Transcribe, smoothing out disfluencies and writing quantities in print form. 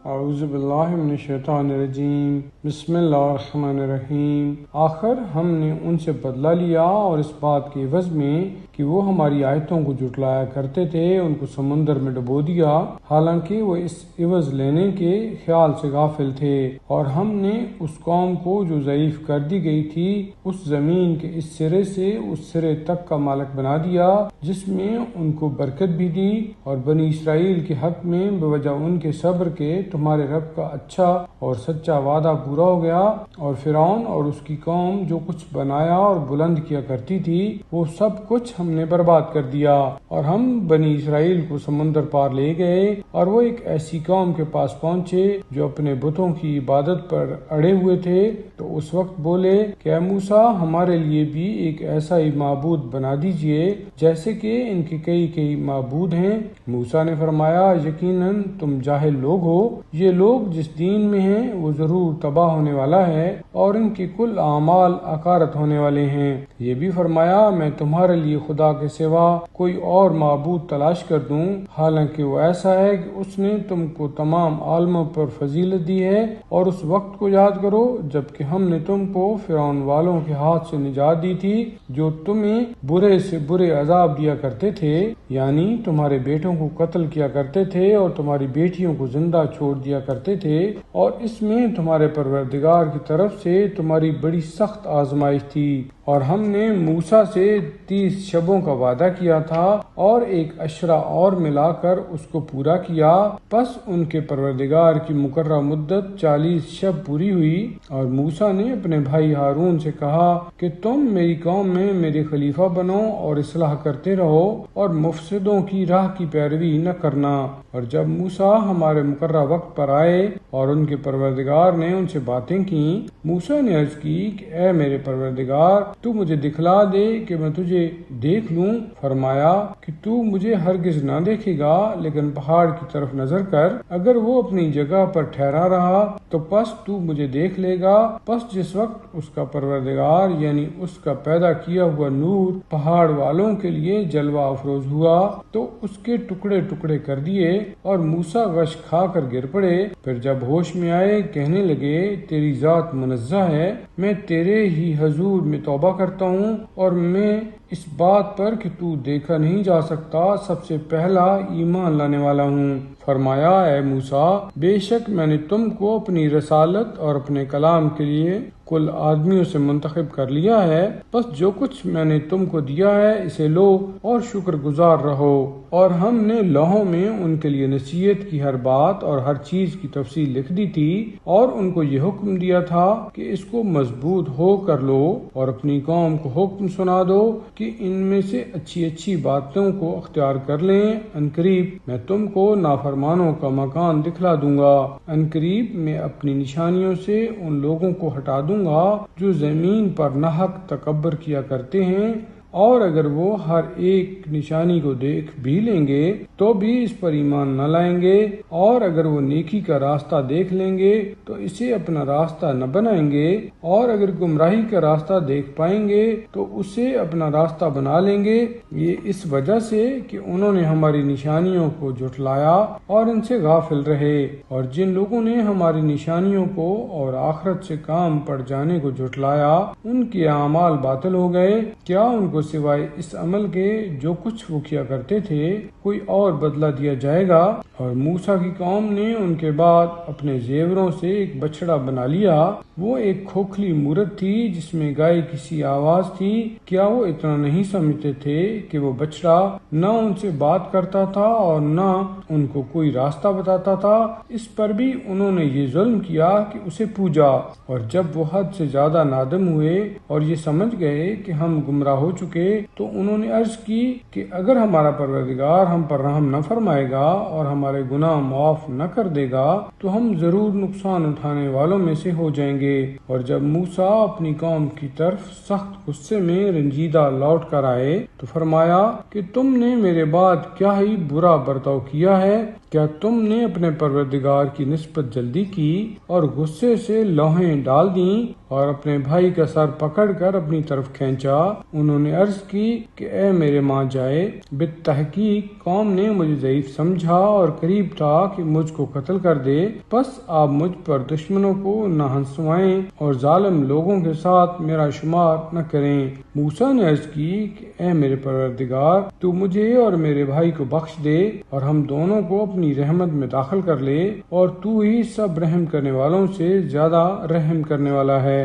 اعوذ باللہ من الشیطان الرجیم، بسم اللہ الرحمن الرحیم۔ آخر ہم نے ان سے بدلہ لیا اور اس بات کے عوض میں کہ وہ ہماری آیتوں کو جھٹلایا کرتے تھے ان کو سمندر میں ڈبو دیا، حالانکہ وہ اس عوض لینے کے خیال سے غافل تھے۔ اور ہم نے اس قوم کو جو ضعیف کر دی گئی تھی اس زمین کے اس سرے سے اس سرے تک کا مالک بنا دیا، جس میں ان کو برکت بھی دی، اور بنی اسرائیل کے حق میں بوجہ ان کے صبر کے تمہارے رب کا اچھا اور سچا وعدہ پورا ہو گیا۔ اور فرعون اور اس کی قوم جو کچھ بنایا اور بلند کیا کرتی تھی وہ سب کچھ ہم نے برباد کر دیا، اور ہم بنی اسرائیل کو سمندر پار لے گئے، اور وہ ایک ایسی قوم کے پاس پہنچے جو اپنے بتوں کی عبادت پر اڑے ہوئے تھے، تو اس وقت بولے کہ اے موسیٰ، ہمارے لیے بھی ایک ایسا ہی معبود بنا دیجئے جیسے کہ ان کے کئی معبود ہیں۔ موسیٰ نے فرمایا، یقیناً تم جاہل لوگ ہو، یہ لوگ جس دین میں ہیں وہ ضرور تباہ ہونے والا ہے، اور ان کے کل اعمال اکارت ہونے والے ہیں۔ یہ بھی فرمایا، میں تمہارے لیے خدا کے سوا کوئی اور معبود تلاش کر دوں، حالانکہ وہ ایسا ہے کہ اس نے تم کو تمام عالموں پر فضیلت دی ہے۔ اور اس وقت کو یاد کرو جبکہ ہم نے تم کو فرعون والوں کے ہاتھ سے نجات دی تھی، جو تمہیں برے سے برے عذاب دیا کرتے تھے، یعنی تمہارے بیٹوں کو قتل کیا کرتے تھے اور تمہاری بیٹیوں کو زندہ چھوڑ دیا کرتے تھے، اور اس میں تمہارے پروردگار کی طرف سے تمہاری بڑی سخت آزمائش تھی۔ اور ہم نے موسیٰ سے 30 شبوں کا وعدہ کیا تھا اور ایک عشرہ اور ملا کر اس کو پورا کیا، پس ان کے پروردگار کی مقررہ مدت 40 شب پوری ہوئی۔ اور موسیٰ نے اپنے بھائی ہارون سے کہا کہ تم میری قوم میں میرے خلیفہ بنو اور اصلاح کرتے رہو اور مفسدوں کی راہ کی پیروی نہ کرنا۔ اور جب موسیٰ ہمارے مقررہ وقت پر آئے اور ان کے پروردگار نے ان سے باتیں کی، موسیٰ نے عرض کی کہ اے میرے پروردگار، تو مجھے دکھلا دے کہ میں تجھے دیکھ لوں۔ فرمایا کہ تو مجھے ہرگز نہ دیکھے گا، لیکن پہاڑ کی طرف نظر کر، اگر وہ اپنی جگہ پر ٹھہرا رہا تو پس تو مجھے دیکھ لے گا۔ پس جس وقت اس کا پروردگار یعنی اس کا پیدا کیا ہوا نور پہاڑ والوں کے لیے جلوہ افروز ہوا تو اس کے ٹکڑے ٹکڑے کر دیے، اور موسیٰ غش کھا کر گر پڑے۔ پھر جب ہوش میں آئے کہنے لگے، تیری ذات منزہ ہے، میں تیرے ہی حضور میں توبہ کرتا ہوں، اور میں اس بات پر کہ تو دیکھا نہیں جا سکتا سب سے پہلا ایمان لانے والا ہوں۔ فرمایا، اے موسیٰ، بے شک میں نے تم کو اپنی رسالت اور اپنے کلام کے لیے کل آدمیوں سے منتخب کر لیا ہے، بس جو کچھ میں نے تم کو دیا ہے اسے لو اور شکر گزار رہو۔ اور ہم نے لوحوں میں ان کے لیے نصیحت کی ہر بات اور ہر چیز کی تفصیل لکھ دی تھی، اور ان کو یہ حکم دیا تھا کہ اس کو مضبوط ہو کر لو اور اپنی قوم کو حکم سنا دو کہ ان میں سے اچھی باتوں کو اختیار کر لیں، عنقریب میں تم کو نافرمانوں کا مکان دکھلا دوں گا، عنقریب میں اپنی نشانیوں سے ان لوگوں کو ہٹا دوں گا جو زمین پر ناحق تکبر کیا کرتے ہیں، اور اگر وہ ہر ایک نشانی کو دیکھ بھی لیں گے تو بھی اس پر ایمان نہ لائیں گے، اور اگر وہ نیکی کا راستہ دیکھ لیں گے تو اسے اپنا راستہ نہ بنائیں گے، اور اگر گمراہی کا راستہ دیکھ پائیں گے تو اسے اپنا راستہ بنا لیں گے۔ یہ اس وجہ سے کہ انہوں نے ہماری نشانیوں کو جھٹلایا اور ان سے غافل رہے۔ اور جن لوگوں نے ہماری نشانیوں کو اور آخرت سے کام پڑ جانے کو جھٹلایا، ان کے اعمال باطل ہو گئے۔ کیا ان کو سوائے اس عمل کے جو کچھ وہ کیا کرتے تھے کوئی اور بدلہ دیا جائے گا؟ اور موسیٰ کی قوم نے ان کے بعد اپنے زیوروں سے ایک بچڑا بنا لیا، وہ ایک کھوکھلی مورت تھی جس میں گائے کی سی آواز تھی۔ کیا وہ اتنا نہیں سمجھتے تھے کہ وہ بچڑا نہ ان سے بات کرتا تھا اور نہ ان کو کوئی راستہ بتاتا تھا؟ اس پر بھی انہوں نے یہ ظلم کیا کہ اسے پوجا، اور جب وہ حد سے زیادہ نادم ہوئے اور یہ سمجھ گئے کہ ہم گمراہ ہو چکے تو انہوں نے عرض کی کہ اگر ہمارا پروردگار ہم پر رحم نہ فرمائے گا اور ہمارے گناہ معاف نہ کر دے گا تو ہم ضرور نقصان اٹھانے والوں میں سے ہو جائیں گے۔ اور جب موسیٰ اپنی قوم کی طرف سخت غصے میں رنجیدہ لوٹ کر آئے تو فرمایا کہ تم نے میرے بعد کیا ہی برا برتاؤ کیا ہے؟ کیا تم نے اپنے پروردگار کی نسبت جلدی کی اور غصے سے لوحیں ڈال دیں اور اپنے بھائی کا سر پکڑ کر اپنی طرف کھینچا؟ انہوں نے عرض کی کہ اے میرے ماں جائے، بالتحقیق قوم نے مجھے ضعیف سمجھا اور قریب تھا کہ مجھ کو قتل کر دے، پس آپ مجھ پر دشمنوں کو نہ ہنسوائیں اور ظالم لوگوں کے ساتھ میرا شمار نہ کریں۔ موسیٰ نے عرض کی کہ اے میرے پروردگار، تو مجھے اور میرے بھائی کو بخش دے اور ہم دونوں کو اپنی رحمت میں داخل کر لے، اور تو ہی سب رحم کرنے والوں سے زیادہ رحم کرنے والا ہے۔